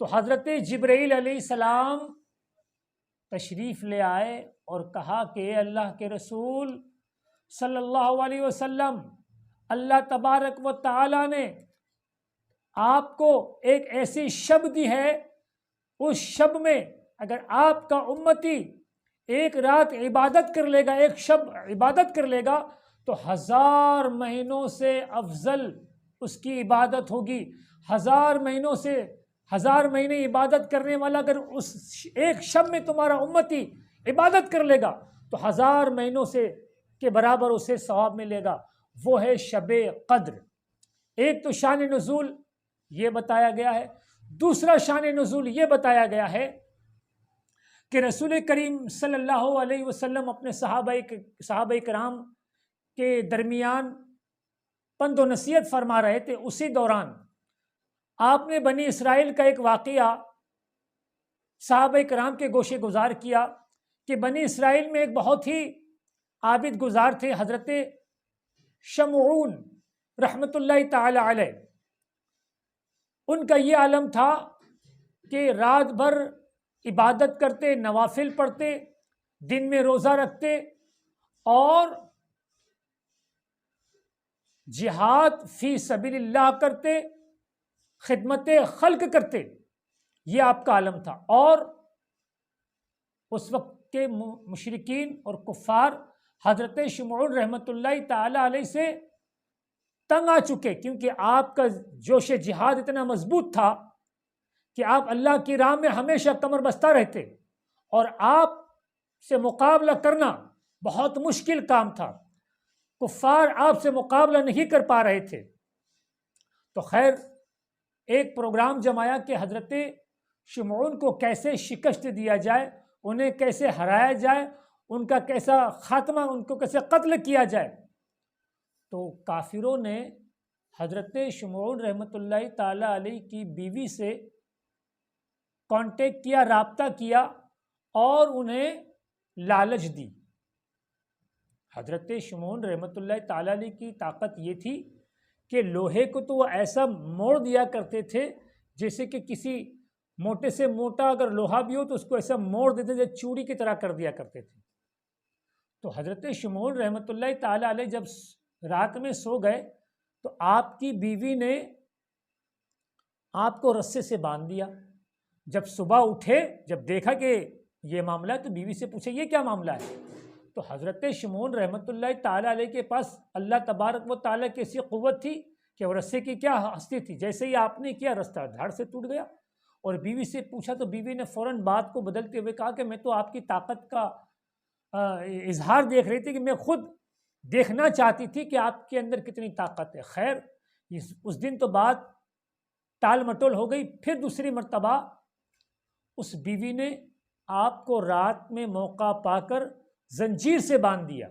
تو حضرت جبرائیل علیہ السلام تشریف لے آئے اور کہا کہ اے اللہ کے رسول صلی اللہ علیہ وسلم، اللہ تبارک و تعالی نے آپ کو ایک ایسی شب دی ہے، اس شب میں اگر آپ کا امتی ایک رات عبادت کر لے گا، ایک شب عبادت کر لے گا، تو 1000 مہینوں سے افضل اس کی عبادت ہوگی۔ 1000 مہینوں سے 1000 مہینے عبادت کرنے والا اگر اس ایک شب میں تمہارا امتی عبادت کر لے گا تو 1000 مہینوں سے کے برابر اسے ثواب ملے گا، وہ ہے شب قدر۔ ایک تو شان نزول یہ بتایا گیا ہے، دوسرا شان نزول یہ بتایا گیا ہے کہ رسول کریم صلی اللہ علیہ وسلم اپنے صحابہ کرام کے درمیان پند و نصیحت فرما رہے تھے۔ اسی دوران آپ نے بنی اسرائیل کا ایک واقعہ صحابہ کرام کے گوشے گزار کیا کہ بنی اسرائیل میں ایک بہت ہی عابد گزار تھے، حضرت شمعون رحمۃ اللہ تعالی علیہ۔ ان کا یہ عالم تھا کہ رات بھر عبادت کرتے، نوافل پڑھتے، دن میں روزہ رکھتے اور جہاد فی سبیل اللہ کرتے، خدمت خلق کرتے، یہ آپ کا عالم تھا۔ اور اس وقت کے مشرکین اور کفار حضرت شمعون رحمۃ اللہ تعالی علیہ سے تنگ آ چکے، کیونکہ آپ کا جوش جہاد اتنا مضبوط تھا کہ آپ اللہ کی راہ میں ہمیشہ کمر بستہ رہتے اور آپ سے مقابلہ کرنا بہت مشکل کام تھا، کفار آپ سے مقابلہ نہیں کر پا رہے تھے۔ تو خیر ایک پروگرام جمایا کہ حضرت شمعون کو کیسے شکست دیا جائے، انہیں کیسے ہرایا جائے، ان کا کیسا خاتمہ، ان کو کیسے قتل کیا جائے۔ تو کافروں نے حضرت شمعون رحمۃ اللہ تعالی علیہ کی بیوی سے کانٹیکٹ کیا، رابطہ کیا اور انہیں لالچ دی۔ حضرت شمعون رحمۃ اللہ تعالی علیہ کی طاقت یہ تھی کہ لوہے کو تو وہ ایسا موڑ دیا کرتے تھے جیسے کہ کسی موٹے سے موٹا اگر لوہا بھی ہو تو اس کو ایسا موڑ دیتے تھے، چوڑی کی طرح کر دیا کرتے تھے۔ تو حضرت شمعون رحمۃ اللہ تعالی علیہ جب رات میں سو گئے تو آپ کی بیوی نے آپ کو رسے سے باندھ دیا۔ جب صبح اٹھے، جب دیکھا کہ یہ معاملہ ہے تو بیوی سے پوچھے یہ کیا معاملہ ہے؟ تو حضرت شمعون رحمۃ اللہ تعالی علیہ کے پاس اللہ تبارک و تعالیٰ کی ایسی قوت تھی کہ وہ رسے کی کیا ہستی تھی، جیسے ہی آپ نے کیا رستہ دھاڑ سے ٹوٹ گیا۔ اور بیوی سے پوچھا تو بیوی نے فوراً بات کو بدلتے ہوئے کہا کہ میں تو آپ کی طاقت کا اظہار دیکھ رہی تھی کہ میں خود دیکھنا چاہتی تھی کہ آپ کے اندر کتنی طاقت ہے۔ خیر اس دن تو بات ٹال مٹول ہو گئی۔ پھر دوسری مرتبہ اس بیوی نے آپ کو رات میں موقع پا کر زنجیر سے باندھ دیا۔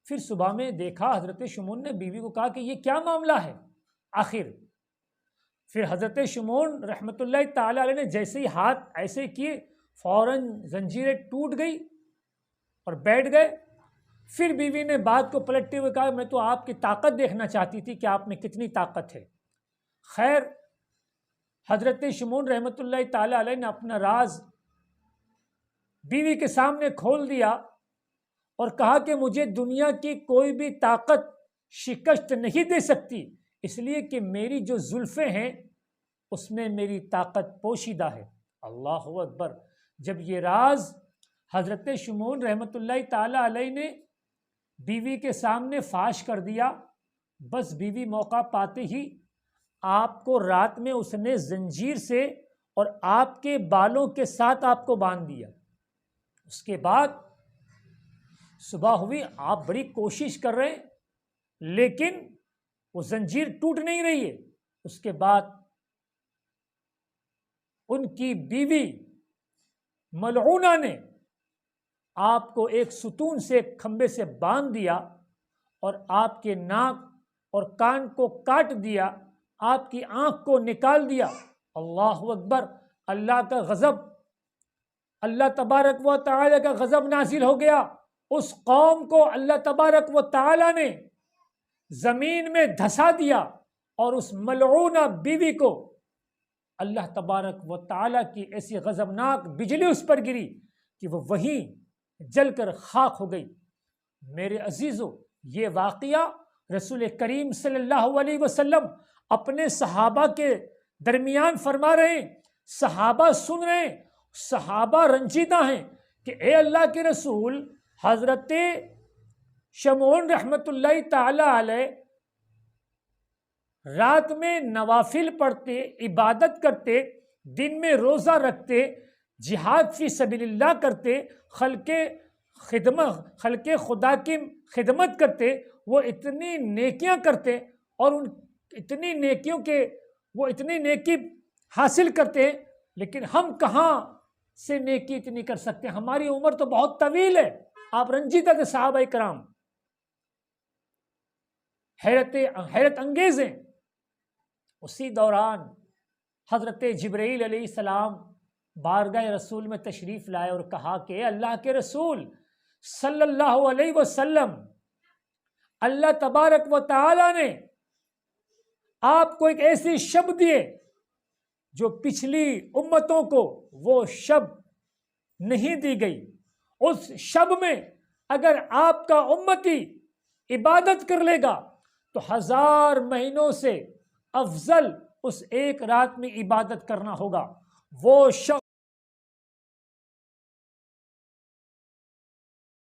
پھر صبح میں دیکھا، حضرت شمعون نے بیوی کو کہا کہ یہ کیا معاملہ ہے آخر؟ پھر حضرت شمعون رحمۃ اللہ تعالی علیہ نے جیسے ہی ہاتھ ایسے کیے فوراً زنجیریں ٹوٹ گئی اور بیٹھ گئے۔ پھر بیوی نے بات کو پلٹتے ہوئے کہا میں تو آپ کی طاقت دیکھنا چاہتی تھی کہ آپ میں کتنی طاقت ہے۔ خیر حضرت شمعون رحمۃ اللہ تعالی علیہ نے اپنا راز بیوی کے سامنے کھول دیا اور کہا کہ مجھے دنیا کی کوئی بھی طاقت شکست نہیں دے سکتی، اس لیے کہ میری جو زلفیں ہیں اس میں میری طاقت پوشیدہ ہے۔ اللہ اکبر! جب یہ راز حضرت شمعون رحمۃ اللہ تعالی علیہ نے بیوی کے سامنے فاش کر دیا، بس بیوی موقع پاتے ہی آپ کو رات میں اس نے زنجیر سے اور آپ کے بالوں کے ساتھ آپ کو باندھ دیا۔ اس کے بعد صبح ہوئی، آپ بڑی کوشش کر رہے ہیں لیکن وہ زنجیر ٹوٹ نہیں رہی ہے۔ اس کے بعد ان کی بیوی ملعونہ نے آپ کو ایک ستون سے، ایک کھمبے سے باندھ دیا اور آپ کے ناک اور کان کو کاٹ دیا، آپ کی آنکھ کو نکال دیا۔ اللہ اکبر! اللہ کا غضب، اللہ تبارک و تعالی کا غضب نازل ہو گیا۔ اس قوم کو اللہ تبارک و تعالی نے زمین میں دھسا دیا اور اس ملعونہ بیوی کو اللہ تبارک و تعالیٰ کی ایسی غضبناک بجلی اس پر گری کہ وہ وہیں جل کر خاک ہو گئی۔ میرے عزیزو، یہ واقعہ رسول کریم صلی اللہ علیہ وسلم اپنے صحابہ کے درمیان فرما رہے ہیں، صحابہ سن رہے ہیں، صحابہ رنجیدہ ہیں کہ اے اللہ کے رسول، حضرت شمعون رحمت اللہ تعالی علیہ رات میں نوافل پڑھتے، عبادت کرتے، دن میں روزہ رکھتے، جہاد فی سبیل اللہ کرتے، خلق خدا کی خدمت کرتے، وہ اتنی نیکیاں کرتے اور ان اتنی نیکیوں کے وہ اتنی نیکی حاصل کرتے، لیکن ہم کہاں سے نیکی اتنی کر سکتے ہیں؟ ہماری عمر تو بہت طویل ہے۔ آپ رنجیدہ تھے صحابہ کرام، حیرت انگیز ہیں۔ اسی دوران حضرت جبرائیل علیہ السلام بارگاہ رسول میں تشریف لائے اور کہا کہ اے اللہ کے رسول صلی اللہ علیہ وسلم، اللہ تبارک و تعالی نے آپ کو ایک ایسی شب دیے جو پچھلی امتوں کو وہ شب نہیں دی گئی۔ اس شب میں اگر آپ کا امتی عبادت کر لے گا تو 1000 مہینوں سے افضل اس ایک رات میں عبادت کرنا ہوگا۔ وہ